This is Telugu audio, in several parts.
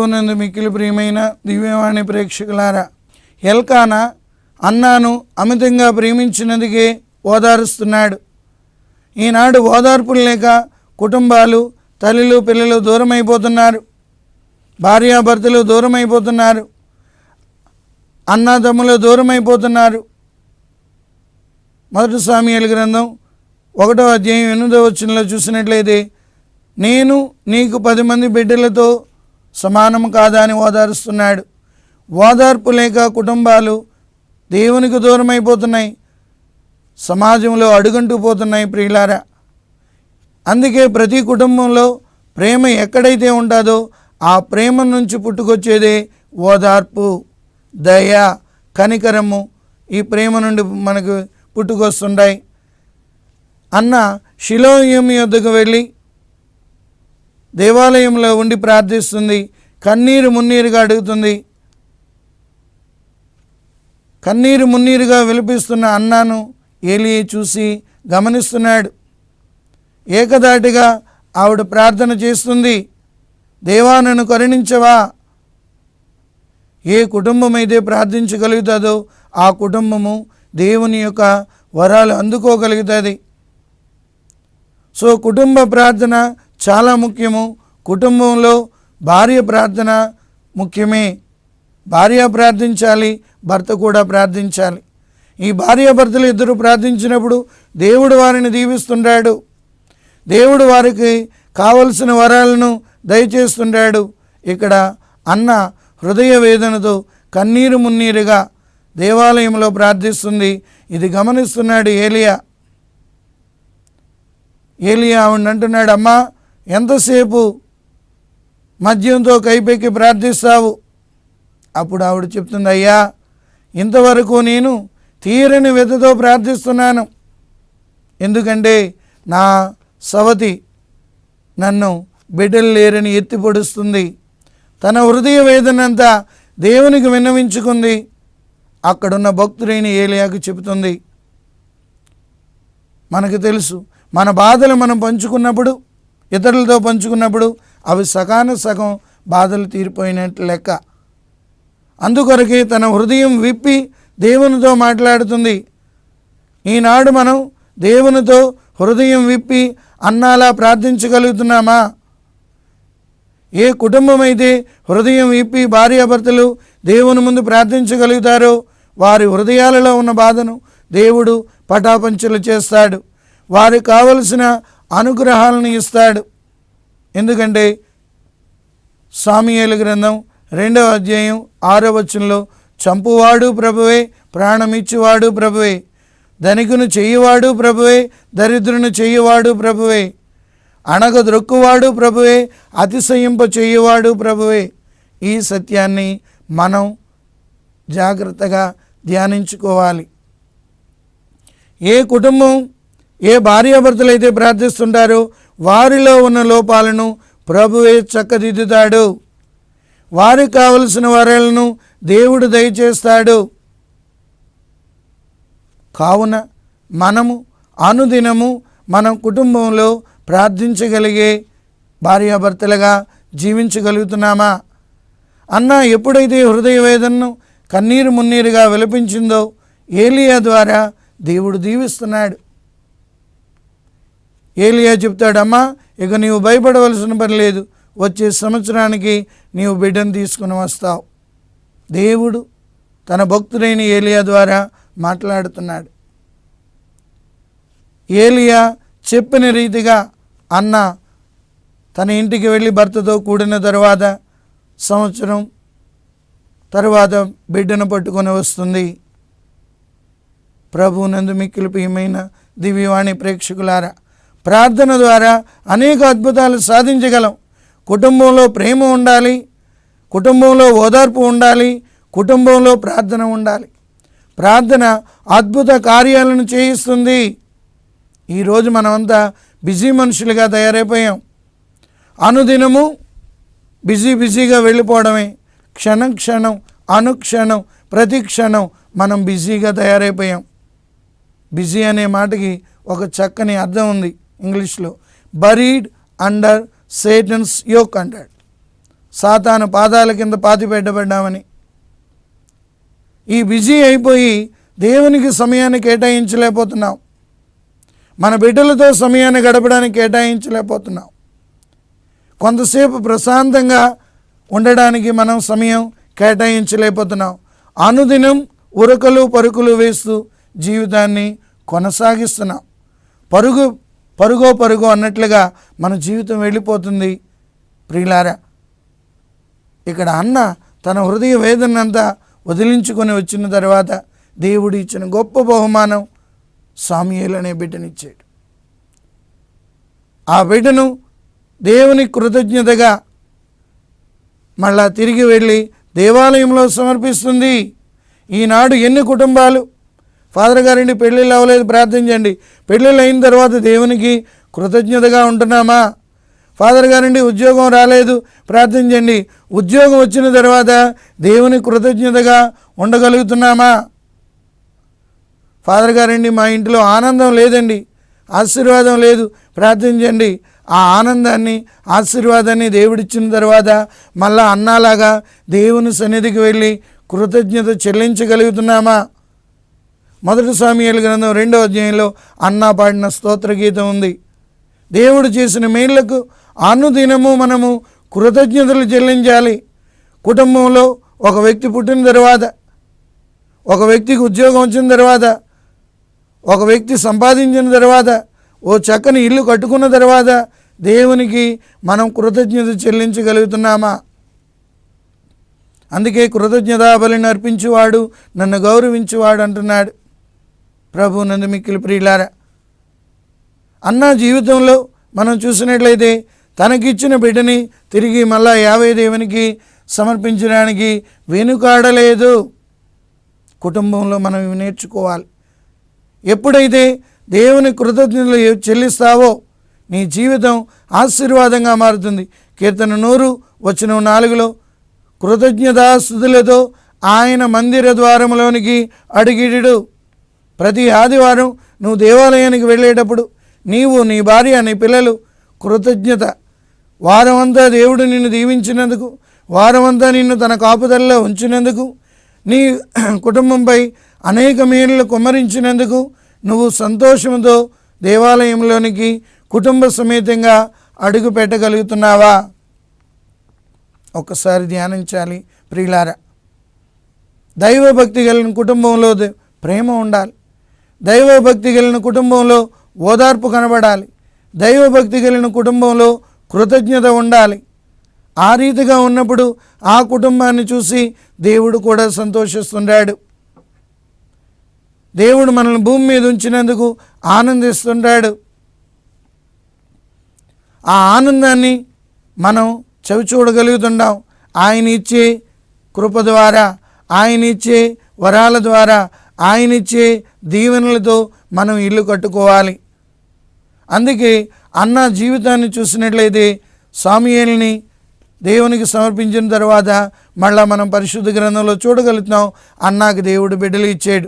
ప్రభునందు మిక్కిలి ప్రియమైన దివ్యవాణి ప్రేక్షకులారా, ఎల్కానా అన్నాను అమితంగా ప్రేమించినందుకే ఓదారుస్తున్నాడు. ఈనాడు ఓదార్పులు లేక కుటుంబాలు, తల్లులు, పిల్లలు దూరమైపోతున్నారు. భార్యాభర్తలు దూరమైపోతున్నారు. అన్నదమ్ములు దూరమైపోతున్నారు. మొదటి సాముయేలు గ్రంథం 1వ అధ్యాయం 8వ వచనంలో చూసినట్లయితే, నేను నీకు 10 మంది బిడ్డలతో సమానం కాదా అని ఓదారుస్తున్నాడు. ఓదార్పు లేక కుటుంబాలు దేవునికి దూరమైపోతున్నాయి, సమాజంలో అడుగంటూ పోతున్నాయి. ప్రియులారా, అందుకే ప్రతి కుటుంబంలో ప్రేమ ఎక్కడైతే ఉంటుందో ఆ ప్రేమ నుంచి పుట్టుకొచ్చేదే ఓదార్పు, దయ, కనికరము. ఈ ప్రేమ నుండి మనకు పుట్టుకొస్తుంటాయి. అన్న షిలోయం యొద్దకు వెళ్ళి దేవాలయంలో ఉండి ప్రార్థిస్తుంది. కన్నీరు మున్నీరుగా అడుగుతుంది. కన్నీరు మున్నీరుగా విలపిస్తున్న అన్నాను ఏలీ చూసి గమనిస్తున్నాడు. ఏకదాటిగా ఆవిడ ప్రార్థన చేస్తుంది, దేవా నన్ను కరుణించవా. ఏ కుటుంబం అయితే ప్రార్థించగలుగుతుందో ఆ కుటుంబము దేవుని యొక్క వరాలు అందుకోగలుగుతుంది. సో కుటుంబ ప్రార్థన చాలా ముఖ్యము. కుటుంబంలో భార్య ప్రార్థన ముఖ్యమే. భార్య ప్రార్థించాలి, భర్త కూడా ప్రార్థించాలి. ఈ భార్యాభర్తలు ఇద్దరు ప్రార్థించినప్పుడు దేవుడు వారిని దీవిస్తుంటాడు. దేవుడు వారికి కావలసిన వరాలను దయచేస్తుంటాడు. ఇక్కడ అన్న హృదయ వేదనతో కన్నీరు మున్నీరుగా దేవాలయంలో ప్రార్థిస్తుంది. ఇది గమనిస్తున్నాడు ఏలియా. ఆవిడ అంటున్నాడు, అమ్మా ఎంతసేపు మద్యంతో కైపెక్కి ప్రార్థిస్తావు? అప్పుడు ఆవిడ చెప్తుంది, అయ్యా ఇంతవరకు నేను తీరని వెతతో ప్రార్థిస్తున్నాను. ఎందుకంటే నా సవతి నన్ను బిడ్డలు లేరని ఎత్తి పొడుస్తుంది. తన హృదయ వేదనంతా దేవునికి విన్నవించుకుంది. అక్కడున్న భక్తుడైన ఏలియాకు చెబుతుంది. మనకు తెలుసు, మన బాధలు మనం పంచుకున్నప్పుడు, ఇతరులతో పంచుకున్నప్పుడు అవి సగం బాధలు తీరిపోయినట్లు లెక్క. అందుకొరకే తన హృదయం విప్పి దేవునితో మాట్లాడుతుంది. ఈనాడు మనం దేవునితో హృదయం విప్పి అన్నాలా ప్రార్థించగలుగుతున్నామా? ఏ కుటుంబం అయితే హృదయం విప్పి భార్యాభర్తలు దేవుని ముందు ప్రార్థించగలుగుతారో వారి హృదయాలలో ఉన్న బాధను దేవుడు పటాపంచలు చేస్తాడు. వారికి కావలసిన అనుగ్రహాలను ఇస్తాడు. ఎందుకంటే సాముయేలు గ్రంథం 2వ అధ్యాయం 6వ వచనంలో, చంపువాడు ప్రభువే, ప్రాణమిచ్చువాడు ప్రభువే, ధనికును చెయ్యవాడు ప్రభువే, దరిద్రుని చెయ్యవాడు ప్రభువే, అణగద్రొక్కువాడు ప్రభువే, అతిశయింప చెయ్యవాడు ప్రభువే. ఈ సత్యాన్ని మనం జాగ్రత్తగా ధ్యానించుకోవాలి. ఏ కుటుంబం, ఏ భార్యాభర్తలు అయితే ప్రార్థిస్తుంటారో వారిలో ఉన్న లోపాలను ప్రభువే చక్కదిద్దుతాడు. వారికి కావలసిన వరాలను దేవుడు దయచేస్తాడు. కావున మనము అనుదినము మనం కుటుంబంలో ప్రార్థించగలిగే భార్యాభర్తలుగా జీవించగలుగుతున్నామా? అన్న ఎప్పుడైతే హృదయ వేదనను కన్నీరు మున్నీరుగా విలపించిందో ఏలియా ద్వారా దేవుడు దీవిస్తున్నాడు. ఏలియా చెప్తాడు, అమ్మా ఇక నీవు భయపడవలసిన పని లేదు, వచ్చే సంవత్సరానికి నీవు బిడ్డను తీసుకుని వస్తావు. దేవుడు తన భక్తుడైన ఏలియా ద్వారా మాట్లాడుతున్నాడు. ఏలియా చెప్పిన రీతిగా అన్న తన ఇంటికి వెళ్ళి భర్తతో కూడిన తరువాత సంవత్సరం తరువాత బిడ్డను పట్టుకొని వస్తుంది. ప్రభువునందు మిక్కిలి ప్రియమైన దివ్యవాణి ప్రేక్షకులారా, ప్రార్థన ద్వారా అనేక అద్భుతాలు సాధించగలం. కుటుంబంలో ప్రేమ ఉండాలి, కుటుంబంలో ఓదార్పు ఉండాలి, కుటుంబంలో ప్రార్థన ఉండాలి. ప్రార్థన అద్భుత కార్యాలను చేయిస్తుంది. ఈరోజు మనమంతా బిజీ మనుషులుగా తయారైపోయాం. అనుదినము బిజీగా వెళ్ళిపోవడమే. క్షణం అనుక్షణం ప్రతి క్షణం మనం బిజీగా తయారైపోయాం. బిజీ అనే మాటకి ఒక చక్కని అర్థం ఉంది ఇంగ్లీష్లో. బరీడ్ అండర్ సేటన్స్ యోక్ అంటాడు. సాతాను పాదాల కింద పాతిపెట్టబడ్డామని. ఈ బిజీ అయిపోయి దేవునికి సమయాన్ని కేటాయించలేకపోతున్నాం. మన బిడ్డలతో సమయాన్ని గడపడానికి కేటాయించలేకపోతున్నాం. కొంతసేపు ప్రశాంతంగా ఉండడానికి మనం సమయం కేటాయించలేకపోతున్నాం. అనుదినం ఉరకలు పరుకులు వేస్తూ జీవితాన్ని కొనసాగిస్తున్నాం. పరుగో అన్నట్లుగా మన జీవితం వెళ్ళిపోతుంది. ప్రియులారా, ఇక్కడ అన్న తన హృదయ వేదనంతా వదిలించుకొని వచ్చిన తర్వాత దేవుడు ఇచ్చిన గొప్ప బహుమానం సామ్యూయేలు అనే బిడ్డనిచ్చాడు. ఆ బిడ్డను దేవుని కృతజ్ఞతగా మళ్ళా తిరిగి వెళ్ళి దేవాలయంలో సమర్పిస్తుంది. ఈనాడు ఎన్ని కుటుంబాలు ఫాదర్ గారండి పెళ్ళిళ్ళు అవ్వలేదు, ప్రార్థించండి. పెళ్ళిళ్ళు అయిన తర్వాత దేవునికి కృతజ్ఞతగా ఉంటున్నామా? ఫాదర్ గారండి ఉద్యోగం రాలేదు, ప్రార్థించండి. ఉద్యోగం వచ్చిన తర్వాత దేవుని కృతజ్ఞతగా ఉండగలుగుతున్నామా? ఫాదర్ గారండి మా ఇంట్లో ఆనందం లేదండి, ఆశీర్వాదం లేదు, ప్రార్థించండి. ఆ ఆనందాన్ని ఆశీర్వాదాన్ని దేవుడిచ్చిన తర్వాత మళ్ళా అన్నాలాగా దేవుని సన్నిధికి వెళ్ళి కృతజ్ఞత చెల్లించగలుగుతున్నామా? మొదటి సామ్యూయేలు గ్రంథం 2వ అధ్యాయంలో అన్నా పాడిన స్తోత్ర గీతం ఉంది. దేవుడు చేసిన మేళ్లకు అనుదినము మనము కృతజ్ఞతలు చెల్లించాలి. కుటుంబంలో ఒక వ్యక్తి పుట్టిన తర్వాత, ఒక వ్యక్తికి ఉద్యోగం వచ్చిన తర్వాత, ఒక వ్యక్తి సంపాదించిన తర్వాత, ఓ చక్కని ఇల్లు కట్టుకున్న తర్వాత దేవునికి మనం కృతజ్ఞత చెల్లించగలుగుతున్నామా? అందుకే కృతజ్ఞతా బలిని అర్పించువాడు నన్ను గౌరవించువాడు అంటున్నాడు ప్రభు నందు మిక్కిలి ప్రియులారా. అన్నా జీవితంలో మనం చూసినట్లయితే తనకిచ్చిన బిడ్డని తిరిగి మళ్ళా యావే దేవునికి సమర్పించడానికి వెనుకాడలేదు. కుటుంబంలో మనం ఇవి నేర్చుకోవాలి. ఎప్పుడైతే దేవుని కృతజ్ఞతలు చెల్లిస్తావో నీ జీవితం ఆశీర్వాదంగా మారుతుంది. కీర్తన 100:4 కృతజ్ఞతాస్తుతులతో ఆయన మందిర ద్వారములోనికి అడుగిడు. ప్రతి ఆదివారం నువ్వు దేవాలయానికి వెళ్ళేటప్పుడు నీవు, నీ భార్య, నీ పిల్లలు కృతజ్ఞత, వారమంతా దేవుడు నిన్ను దీవించినందుకు, వారమంతా నిన్ను తన కాపుదలలో ఉంచినందుకు, నీ కుటుంబంపై అనేక మేలులు కుమ్మరించినందుకు నువ్వు సంతోషంతో దేవాలయంలోనికి కుటుంబ సమేతంగా అడుగు పెట్టగలుగుతున్నావా? ఒక్కసారి ధ్యానించాలి ప్రియులారా. దైవభక్తి కలిగిన కుటుంబంలో ప్రేమ ఉండాలి. దైవభక్తి కలిగిన కుటుంబంలో ఓదార్పు కనబడాలి. దైవభక్తి కలిగిన కుటుంబంలో కృతజ్ఞత ఉండాలి. ఆ రీతిగా ఉన్నప్పుడు ఆ కుటుంబాన్ని చూసి దేవుడు కూడా సంతోషిస్తున్నాడు. దేవుడు మనల్ని భూమి మీద ఉంచినందుకు ఆనందిస్తుంటాడు. ఆ ఆనందాన్ని మనం చవి చూడగలుగుతున్నాం. ఆయన ఇచ్చే కృప ద్వారా, ఆయన ఇచ్చే వరాల ద్వారా, ఆయన ఇచ్చే దీవెనలతో మనం ఇల్లు కట్టుకోవాలి. అందుకే అన్న జీవితాన్ని చూసినట్లయితే సామ్యూయేలుని దేవునికి సమర్పించిన తర్వాత మళ్ళా మనం పరిశుద్ధ గ్రంథంలో చూడగలుగుతున్నాం. అన్నాకి దేవుడు బిడ్డలు ఇచ్చాడు.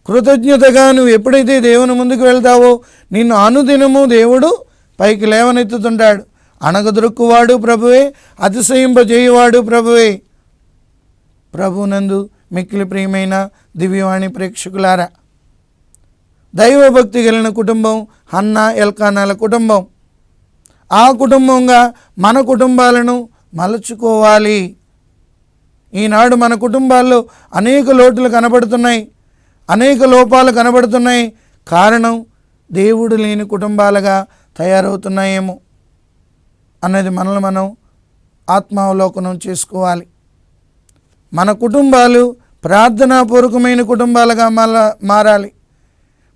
కృతజ్ఞతగా నువ్వు ఎప్పుడైతే దేవుని ముందుకు వెళ్తావో నిన్ను అనుదినము దేవుడు పైకి లేవనెత్తుతుంటాడు. అణగదొరుక్కువాడు ప్రభువే, అతిశయింపజేయువాడు ప్రభువే. ప్రభునందు మిక్కిలి ప్రియమైన దివ్యవాణి ప్రేక్షకులారా, దైవభక్తి కలిగిన కుటుంబం హన్నా ఎల్కానాల కుటుంబం. ఆ కుటుంబంగా మన కుటుంబాలను మలచుకోవాలి. ఈనాడు మన కుటుంబాల్లో అనేక లోటులు కనబడుతున్నాయి, అనేక లోపాలు కనబడుతున్నాయి. కారణం దేవుడు లేని కుటుంబాలుగా తయారవుతున్నాయేమో అన్నది మనల్ని మనం ఆత్మావలోకనం చేసుకోవాలి. మన కుటుంబాలు ప్రార్థనాపూర్వకమైన కుటుంబాలుగా మారాలి.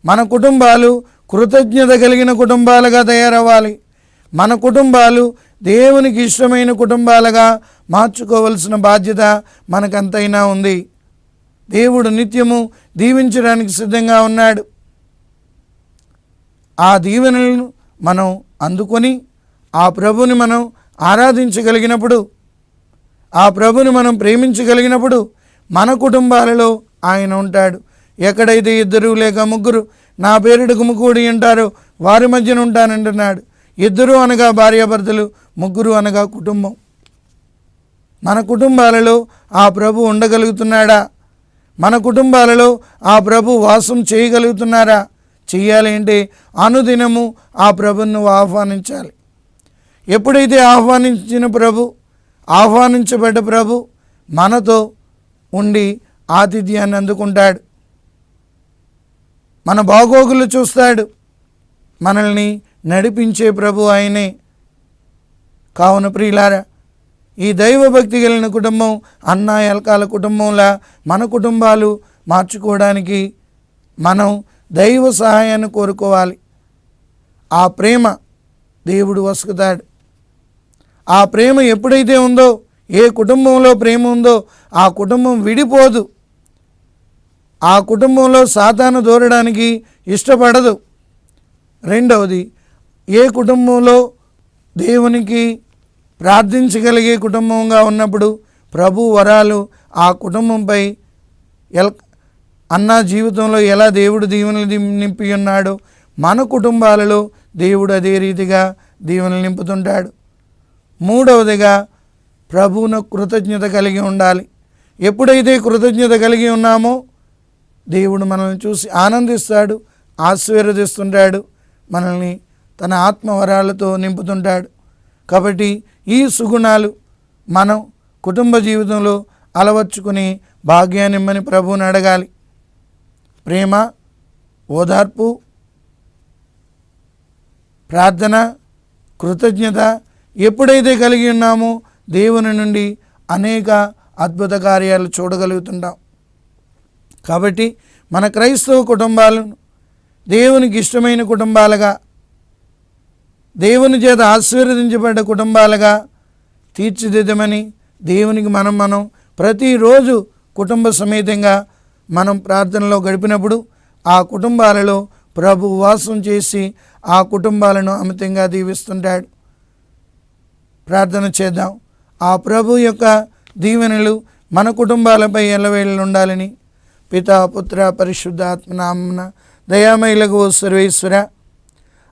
మన కుటుంబాలు కృతజ్ఞత కలిగిన కుటుంబాలుగా తయారవ్వాలి. మన కుటుంబాలు దేవునికి ఇష్టమైన కుటుంబాలుగా మార్చుకోవలసిన బాధ్యత మనకంతైనా ఉంది. దేవుడు నిత్యము దీవించడానికి సిద్ధంగా ఉన్నాడు. ఆ దీవెనలను మనం అందుకొని ఆ ప్రభుని మనం ఆరాధించగలిగినప్పుడు, ఆ ప్రభుని మనం ప్రేమించగలిగినప్పుడు మన కుటుంబాలలో ఆయన ఉంటాడు. ఎక్కడైతే 2 లేక 3 నా పేరిట గుమికూడి ఉంటారో వారి మధ్యన ఉంటానంటున్నాడు. 2 అనగా భార్యాభర్తలు, 3 అనగా కుటుంబం. మన కుటుంబాలలో ఆ ప్రభు ఉండగలుగుతున్నాడా? మన కుటుంబాలలో ఆ ప్రభు వాసం చేయగలుగుతున్నారా? చెయ్యాలి అంటే అనుదినము ఆ ప్రభుని నువ్వు ఆహ్వానించాలి. ఎప్పుడైతే ఆహ్వానించబడ్డ ప్రభు మనతో ఉండి ఆతిథ్యాన్ని అందుకుంటాడు, మన బాగోగులు చూస్తాడు, మనల్ని నడిపించే ప్రభు ఆయనే. కావున ప్రియులారా, ఈ దైవభక్తి కలిగిన కుటుంబం అన్నా ఎల్కాల కుటుంబంలా మన కుటుంబాలు మార్చుకోవడానికి మనం దైవ సహాయాన్ని కోరుకోవాలి. ఆ ప్రేమ దేవుడు వసుకుతాడు. ఆ ప్రేమ ఎప్పుడైతే ఉందో, ఏ కుటుంబంలో ప్రేమ ఉందో ఆ కుటుంబం విడిపోదు. ఆ కుటుంబంలో సాతాను దూరడానికి ఇష్టపడదు. రెండవది, ఏ కుటుంబంలో దేవునికి ప్రార్థించగలిగే కుటుంబంగా ఉన్నప్పుడు ప్రభు వరాలు ఆ కుటుంబంపై అన్న జీవితంలో ఎలా దేవుడు దీవెనలు నింపి ఉన్నాడో మన కుటుంబాలలో దేవుడు అదే రీతిగా దీవెనలు నింపుతుంటాడు. మూడవదిగా, ప్రభువును కృతజ్ఞత కలిగి ఉండాలి. ఎప్పుడైతే కృతజ్ఞత కలిగి ఉన్నామో దేవుడు మనల్ని చూసి ఆనందిస్తాడు, ఆశీర్వదిస్తుంటాడు, మనల్ని తన ఆత్మవరాలతో నింపుతుంటాడు. కాబట్టి ఈ సుగుణాలు మనం కుటుంబ జీవితంలో అలవర్చుకుని భాగ్యాన్నిమ్మని ప్రభువుని అడగాలి. ప్రేమ, ఓదార్పు, ప్రార్థన, కృతజ్ఞత ఎప్పుడైతే కలిగి ఉన్నామో దేవుని నుండి అనేక అద్భుత కార్యాలు చూడగలుగుతుంటాం. కాబట్టి మన క్రైస్తవ కుటుంబాలను దేవునికి ఇష్టమైన కుటుంబాలుగా, దేవుని చేత ఆశీర్వదించబడ్డ కుటుంబాలుగా తీర్చిదిద్దమని దేవునికి మనం ప్రతిరోజు కుటుంబ సమేతంగా మనం ప్రార్థనలో గడిపినప్పుడు ఆ కుటుంబాలలో ప్రభు వాసం చేసి ఆ కుటుంబాలను అమితంగా దీవిస్తుంటాడు. ప్రార్థన చేద్దాం. ఆ ప్రభు యొక్క దీవెనలు మన కుటుంబాలపై ఎల్లవేళలు ఉండాలని పితా, పుత్ర, పరిశుద్ధాత్మ నామమున దయామయులకు సర్వేశ్వర,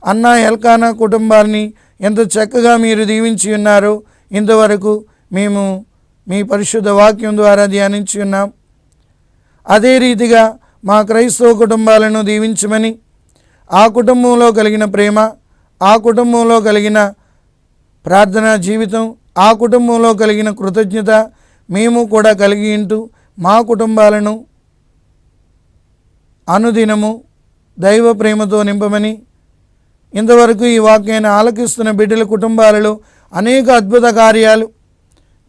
అన్నా ఎల్కానా కుటుంబాన్ని ఎంత చక్కగా మీరు దీవించి ఉన్నారో ఇంతవరకు మేము మీ పరిశుద్ధ వాక్యం ద్వారా ధ్యానించి ఉన్నాం. అదే రీతిగా మా క్రైస్తవ కుటుంబాలను దీవించమని, ఆ కుటుంబంలో కలిగిన ప్రేమ, ఆ కుటుంబంలో కలిగిన ప్రార్థనా జీవితం, ఆ కుటుంబంలో కలిగిన కృతజ్ఞత మేము కూడా కలిగి ఉంటూ మా కుటుంబాలను అనుదినము దైవ ప్రేమతో నింపమని, ఇంతవరకు ఈ వాక్యాన్ని ఆలకిస్తున్న బిడ్డల కుటుంబాలలో అనేక అద్భుత కార్యాలు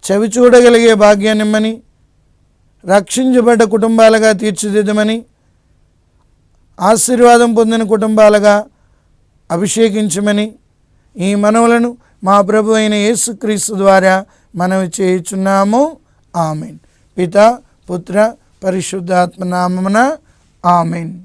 చవి చూడగలిగే భాగ్యాన్నిమ్మని, రక్షించబడ్డ కుటుంబాలుగా తీర్చిదిద్దమని, ఆశీర్వాదం పొందిన కుటుంబాలుగా అభిషేకించమని ఈ మనవులను మా ప్రభు అయిన యేసుక్రీస్తు ద్వారా మనవి చేయుచున్నాము. ఆమేన్. పితా, పుత్ర, పరిశుద్ధాత్మ నామమున ఆమేన్.